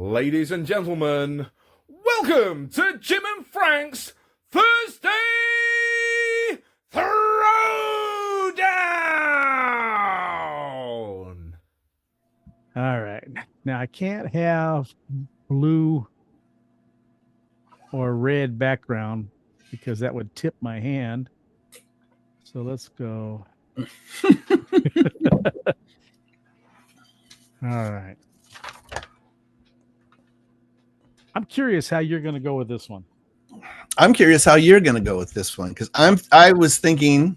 Ladies and gentlemen, welcome to Jim and Frank's Thursday Throwdown! All right. Now I can't have blue or red background because that would tip my hand. So let's go. All right. I'm curious how you're going to go with this one. I'm curious how you're going to go with this one because I was thinking,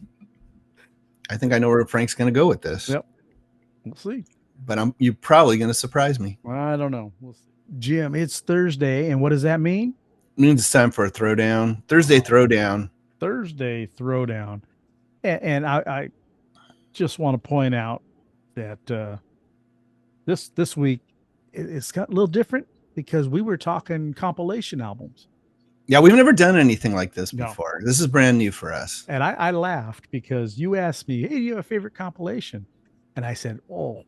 I think I know where Frank's going to go with this. Yep. We'll see. But you're probably going to surprise me. I don't know. We'll see. Jim, it's Thursday, and what does that mean? It means it's time for a throwdown. Thursday throwdown. Thursday throwdown. And I just want to point out that this week it's got a little different because we were talking compilation albums. Yeah, we've never done anything like this No. before. This is brand new for us. And I laughed because you asked me, hey, do you have a favorite compilation? And I said, oh,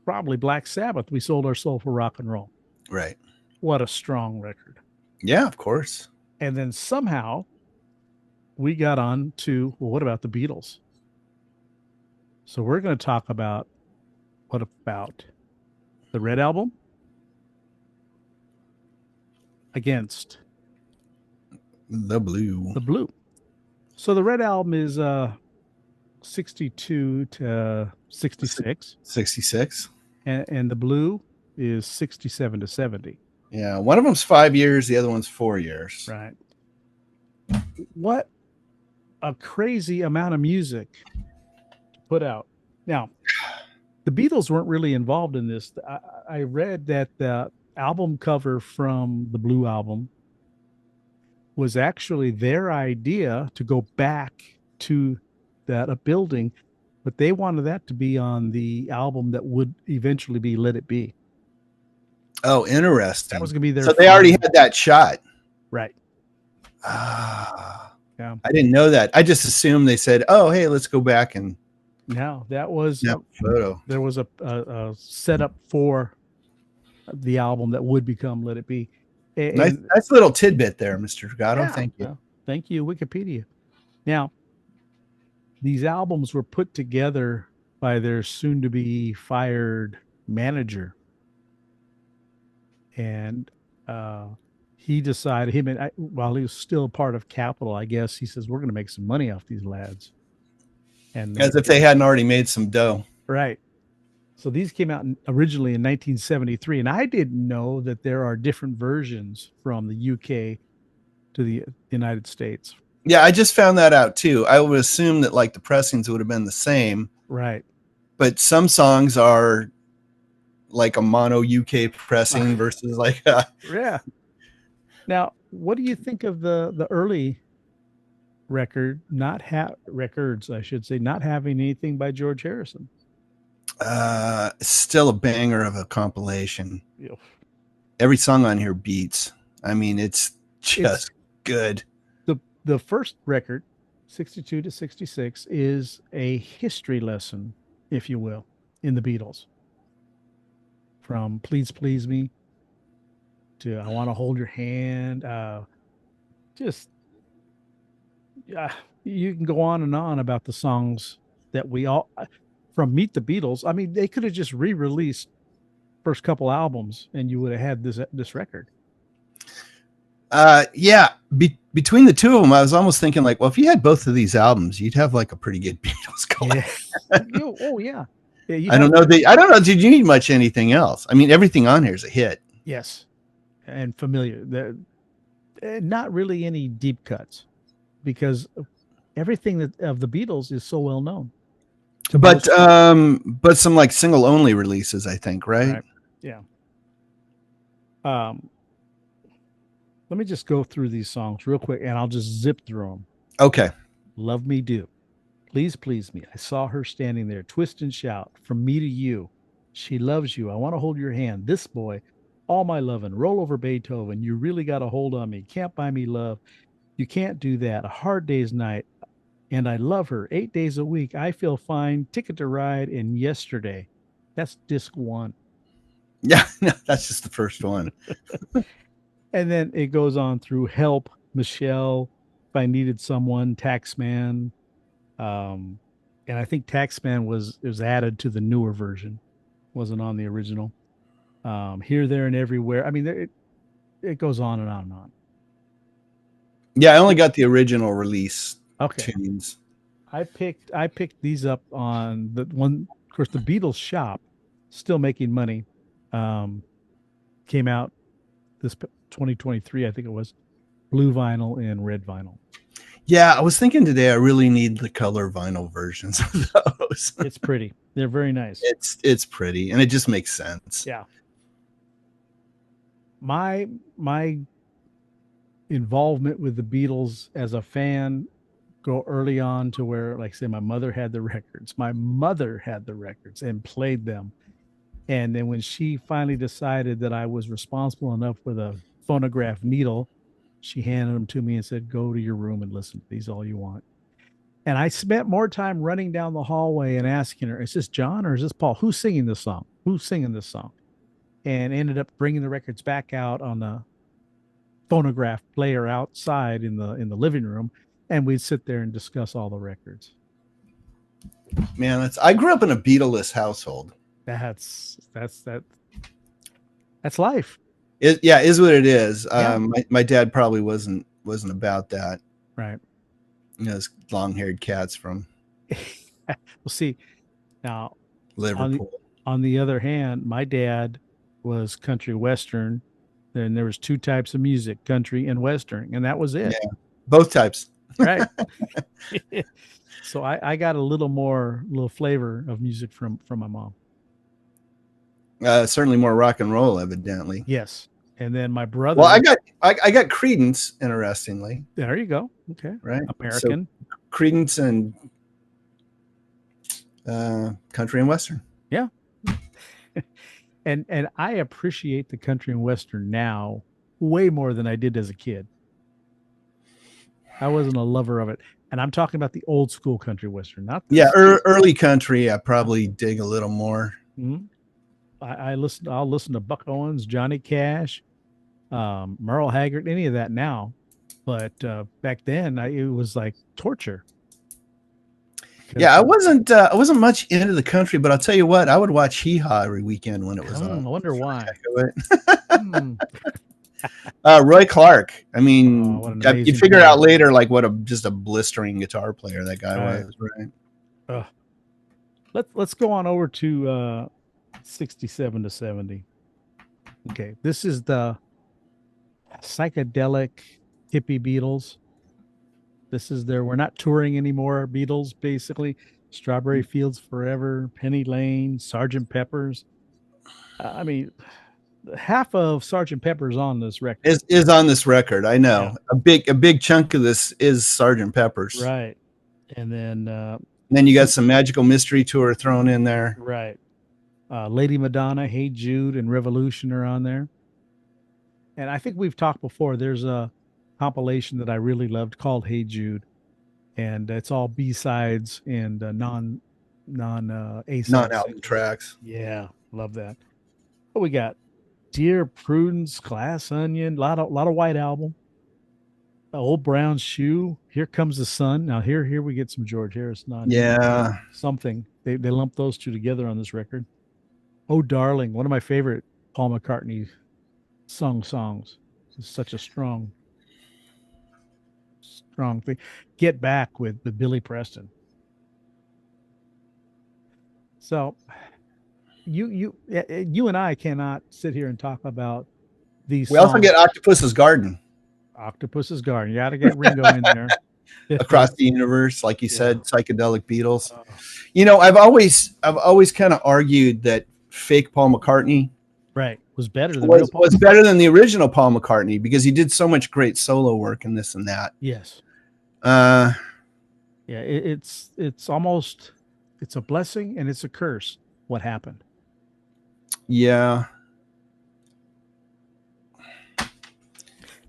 probably Black Sabbath. We sold our soul for rock and roll. Right. What a strong record. Yeah, of course. And then somehow we got on to, well, what about the Beatles? So we're going to talk about, what about the Red Album against the Blue. The Blue. So the Red Album is 62 to 66. 66. And the Blue is 67 to 70. Yeah, one of them's 5 years, the other one's 4 years. Right. What a crazy amount of music to put out. Now, the Beatles weren't really involved in this. I read that the album cover from the Blue Album was actually their idea to go back to that building, but they wanted that to be on the album that would eventually be Let It Be. Oh, interesting. That was going to be their. So they already had that shot. Right. Yeah. I didn't know that. I just assumed they said, "Oh, hey, let's go back and." No, that was photo. There was a setup for the album that would become Let It Be. And, nice little tidbit there, Mr. Gatto. Yeah, thank you. Thank you, Wikipedia. Now, these albums were put together by their soon-to-be fired manager. And he decided, while he was still part of Capitol, I guess, he says, we're going to make some money off these lads. And as if they hadn't already made some dough. Right. So these came out originally in 1973. And I didn't know that there are different versions from the UK to the United States. Yeah, I just found that out too. I would assume that like the pressings would have been the same. Right. But some songs are like a mono UK pressing versus like yeah. Now, what do you think of the early records, I should say, not having anything by George Harrison? Still a banger of a compilation. Yep. Every song on here beats. I mean, it's just good. The first record, 62 to 66, is a history lesson, if you will, in the Beatles. From Please Please Me to I Want to Hold Your Hand. You can go on and on about the songs that we all, from Meet the Beatles. I mean, they could have just re-released first couple albums and you would have had this record. Yeah. Between the two of them, I was almost thinking like, well, if you had both of these albums, you'd have like a pretty good Beatles collection. Yeah. Oh yeah. I don't know. I don't know. Did you need much anything else? I mean, everything on here is a hit. Yes. And familiar. Not really any deep cuts because everything of the Beatles is so well known. But some like single only releases, I think, right? Yeah. Let me just go through these songs real quick and I'll just zip through them. Okay. Love Me Do. Please Please Me. I saw her standing there. Twist and Shout. From Me to You. She Loves You. I Want to Hold Your Hand. This Boy. All My Lovin'. Roll Over Beethoven. You Really Got a Hold on Me. Can't Buy Me Love. You Can't Do That. A Hard Day's Night. And I Love Her. 8 Days a Week. I Feel Fine. Ticket to Ride. And Yesterday. That's disc 1. Yeah, no, that's just the first one. And then it goes on through Help, Michelle, If I Needed Someone, Taxman. Um, and I think Taxman was added to the newer version, wasn't on the original. Here, There, and Everywhere. I mean, it goes on and on and on. Yeah, I only got the original release Okay. tunes. I picked these up on the one. Of course, the Beatles shop still making money. Um, Came out this 2023, I think it was, blue vinyl and red vinyl. Yeah, I was thinking today I really need the color vinyl versions of those. It's pretty. They're very nice. It's pretty and it just makes sense. Yeah. My involvement with the Beatles as a fan go early on to where, like, say, my mother had the records. My mother had the records and played them. And then when she finally decided that I was responsible enough with a phonograph needle, she handed them to me and said, "Go to your room and listen to these all you want." And I spent more time running down the hallway and asking her, "Is this John or is this Paul? Who's singing this song? Who's singing this song?" And ended up bringing the records back out on the phonograph player outside in the living room, and we'd sit there and discuss all the records. Man, I grew up in a Beatleless household. That's life. Is what it is. Yeah. My dad probably wasn't about that. Right. You know, those long-haired cats from Well, see, now Liverpool. on the other hand, my dad was country western. Then there was two types of music, country and western, and that was it. Yeah, both types. Right. So I got a little flavor of music from my mom. Certainly more rock and roll, evidently. Yes. And then my brother. Well, I got Creedence, interestingly. There you go. Okay. Right. American. So Creedence and country and western. Yeah. And I appreciate the country and western now way more than I did as a kid. I wasn't a lover of it. And I'm talking about the old school country western, not early country. I probably dig a little more. Mm-hmm. I'll listen to Buck Owens, Johnny Cash, Merle Haggard, any of that now. But back then it was like torture. Yeah, I wasn't much into the country, but I'll tell you what, I would watch Hee Haw every weekend when it was on. I wonder why. Roy Clark. I mean, you figure player. out later like what just a blistering guitar player that guy was, right? Let's go on over to 67 to 70. Okay, this is the psychedelic hippie Beatles. This is we're not touring anymore, Beatles, basically. Strawberry Fields Forever, Penny Lane, Sgt. Pepper's. I mean, half of Sgt. Pepper's on this record. Is on this record. I know. Yeah. A big chunk of this is Sgt. Pepper's. Right. And then you got some Magical Mystery Tour thrown in there. Right. Lady Madonna, Hey Jude, and Revolution are on there. And I think we've talked before. There's a compilation that I really loved called Hey Jude, and it's all B-sides and non A-sides, non-album tracks. Yeah, love that. What we got? Dear Prudence, Glass Onion, lot of White Album, Old Brown Shoe, Here Comes the Sun. Now here we get some George Harrison on. Yeah, something they lumped those two together on this record. Oh Darling, one of my favorite Paul McCartney songs. It's such a strong thing. Get Back with Billy Preston. So you and I cannot sit here and talk about these. We also get Octopus's Garden. Octopus's Garden. You got to get Ringo in there. Across the Universe, like you said, psychedelic Beatles. You know, I've always kind of argued that fake Paul McCartney was better than was better than the original Paul McCartney because he did so much great solo work and this and that. Yes. It's almost, it's a blessing and it's a curse what happened. Yeah.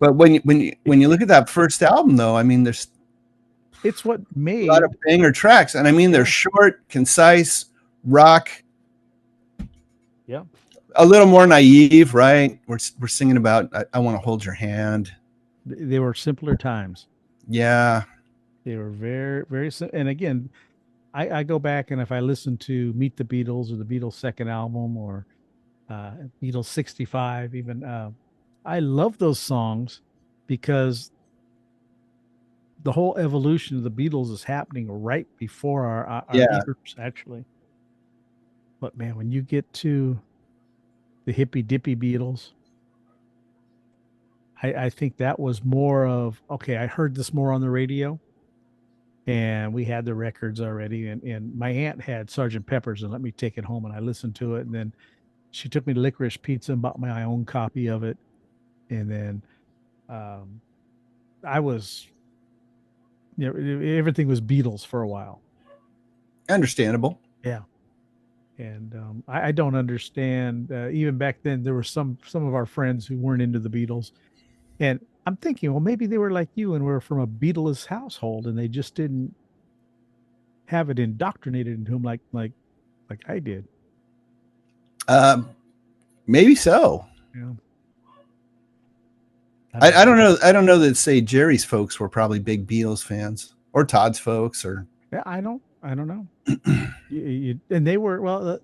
But when you look at that first album though, I mean it's what made a lot of banger tracks, and I mean they're short, concise, rock. Yeah. A little more naive, right? We're singing about I want to hold your hand. They were simpler times. Yeah. They were very, very, and again, I go back and if I listen to Meet the Beatles or the Beatles' second album or Beatles 65, even, I love those songs because the whole evolution of the Beatles is happening right before our Yeah. ears, actually. But man, when you get to the hippy dippy Beatles, I think that was more of okay. I heard this more on the radio, and we had the records already. And my aunt had Sergeant Pepper's and let me take it home, and I listened to it. And then she took me to Licorice Pizza and bought my own copy of it. And then um, I was, everything was Beatles for a while. Understandable. Yeah. And I don't understand. Even back then, there were some of our friends who weren't into the Beatles, and I'm thinking, well, maybe they were like you and were from a Beatles household, and they just didn't have it indoctrinated into them like I did. Um, Maybe so. Yeah, I don't know. I don't know that say Jerry's folks were probably big Beatles fans or Todd's folks or. Yeah, I don't know. And they were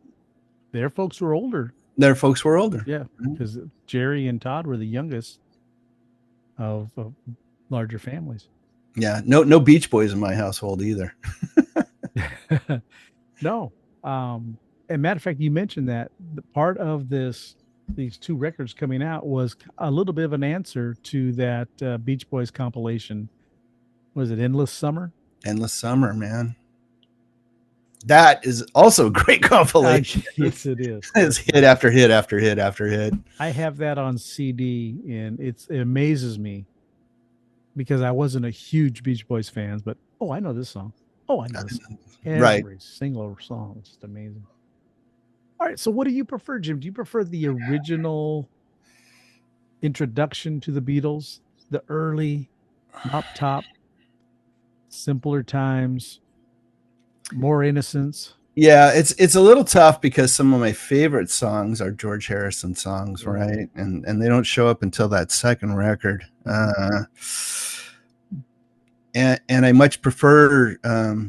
their folks were older. Their folks were older. Yeah, because Jerry and Todd were the youngest of larger families. Yeah, no Beach Boys in my household either. No. And matter of fact, you mentioned that the part of these two records coming out was a little bit of an answer to that Beach Boys compilation. Was it Endless Summer? Endless Summer, man. That is also a great compilation. Yes, it is. It's hit after hit after hit after hit. I have that on CD, and it amazes me because I wasn't a huge Beach Boys fan, but I know this song. Oh, I know this song. Every single song is just amazing. All right, so what do you prefer, Jim? Do you prefer the original introduction to the Beatles, the early Mop Top, simpler times, more innocence? Yeah, it's a little tough because some of my favorite songs are George Harrison songs, right? And they don't show up until that second record. And I much prefer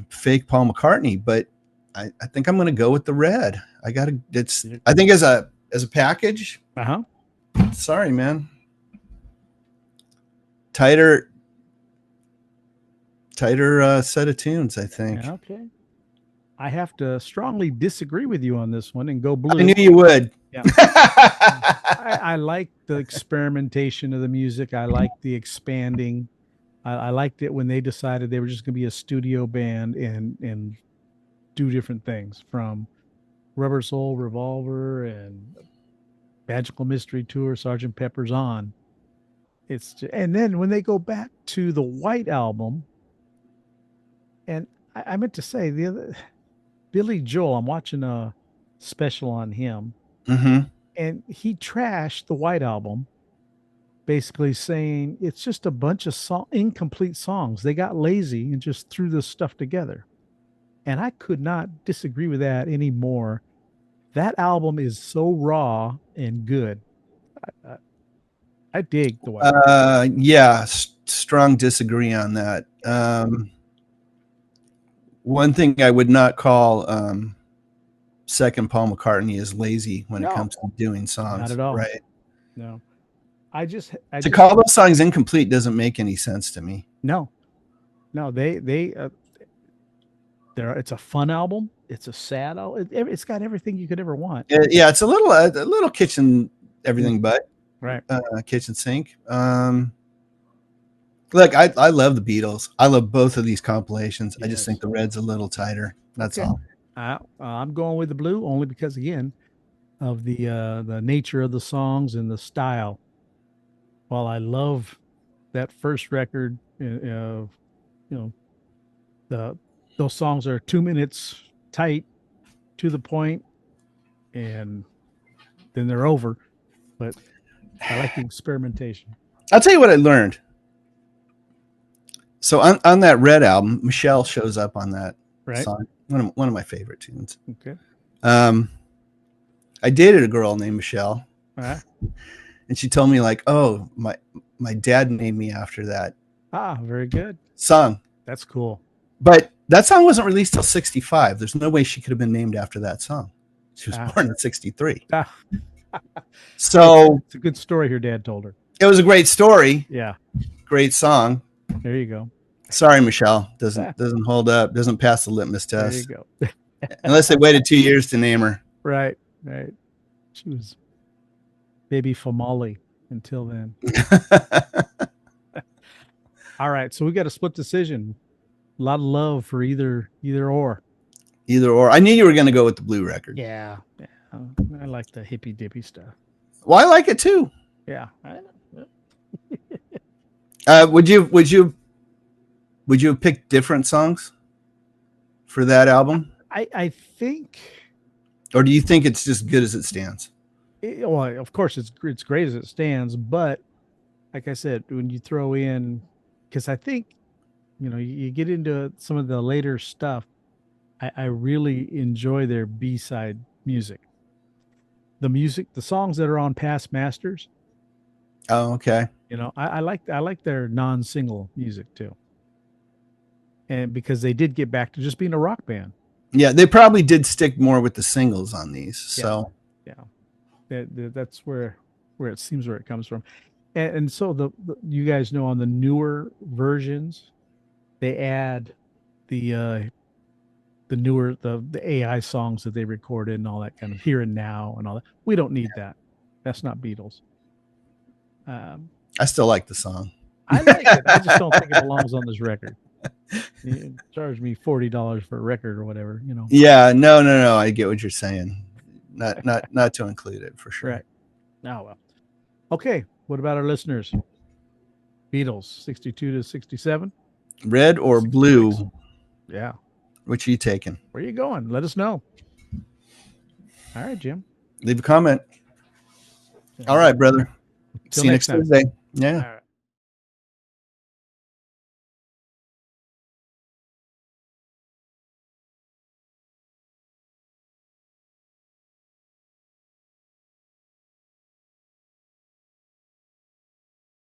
fake Paul McCartney, but I think I'm going to go with the Red. I think as a package. Sorry, man. Tighter set of tunes, I think. Okay. I have to strongly disagree with you on this one and go blue. I knew you would. Yeah. I like the experimentation of the music. I like the expanding. I liked it when they decided they were just going to be a studio band and do different things from Rubber Soul Revolver and Magical Mystery Tour, Sgt. Pepper's on. And then when they go back to the White Album, and I meant to say the other Billy Joel, I'm watching a special on him, and he trashed the White Album, basically saying it's just a bunch of incomplete songs. They got lazy and just threw this stuff together. And I could not disagree with that anymore. That album is so raw and good. I dig the White Album. Yeah, strong disagree on that. One thing I would not call second Paul McCartney is lazy when it comes to doing songs. Not at all. Right? No. I just call those songs incomplete doesn't make any sense to me. No, it's a fun album. It's a sad album. It's got everything you could ever want. Yeah, it's a little kitchen everything but right. Kitchen sink. Look, I love the Beatles. I love both of these compilations. Yes. I just think the Red's a little tighter. That's all. I'm going with the blue only because again of the nature of the songs and the style. While I love that first record, those songs are 2 minutes tight, to the point, and then they're over. But I like the experimentation. I'll tell you what I learned. So on that Red album, Michelle shows up on that song. One of my favorite tunes. Okay. I dated a girl named Michelle, Uh-huh. and she told me like, "Oh, my dad named me after that Very good. song." That's cool. But that song wasn't released till 65. There's no way she could have been named after that song. She was born in 63. So it's a good story her dad told her. It was a great story. Yeah. Great song. There you go. Sorry, Michelle. Doesn't hold up. Doesn't pass the litmus test. There you go. Unless they waited 2 years to name her. Right. She was baby Famali until then. All right. So we got a split decision. A lot of love for either or. Either or. I knew you were going to go with the Blue record. Yeah. I like the hippy dippy stuff. Well, I like it too. Yeah. I know. Would you have picked different songs for that album? I think. Or do you think it's just good as it stands? Well, of course it's great as it stands, but like I said, when you throw in, because I think, you get into some of the later stuff, I really enjoy their B-side music. The songs that are on Past Masters. Oh, okay. I like their non-single music too. And because they did get back to just being a rock band. Yeah, they probably did stick more with the singles on these. So that's where it seems where it comes from. And so the you guys know on the newer versions, they add the newer the AI songs that they recorded and all that kind of here and now and all that. We don't need that. That's not Beatles. I still like the song. I like it. I just don't think it belongs on this record. You charge me $40 for a record or whatever, Yeah, no. I get what you're saying. Not to include it for sure. Right. Oh well. Okay. What about our listeners? Beatles, 62 to 67. Red or 66. blue? Yeah. Which are you taking? Where are you going? Let us know. All right, Jim. Leave a comment. All right, brother. See you next Tuesday. Yeah. All right.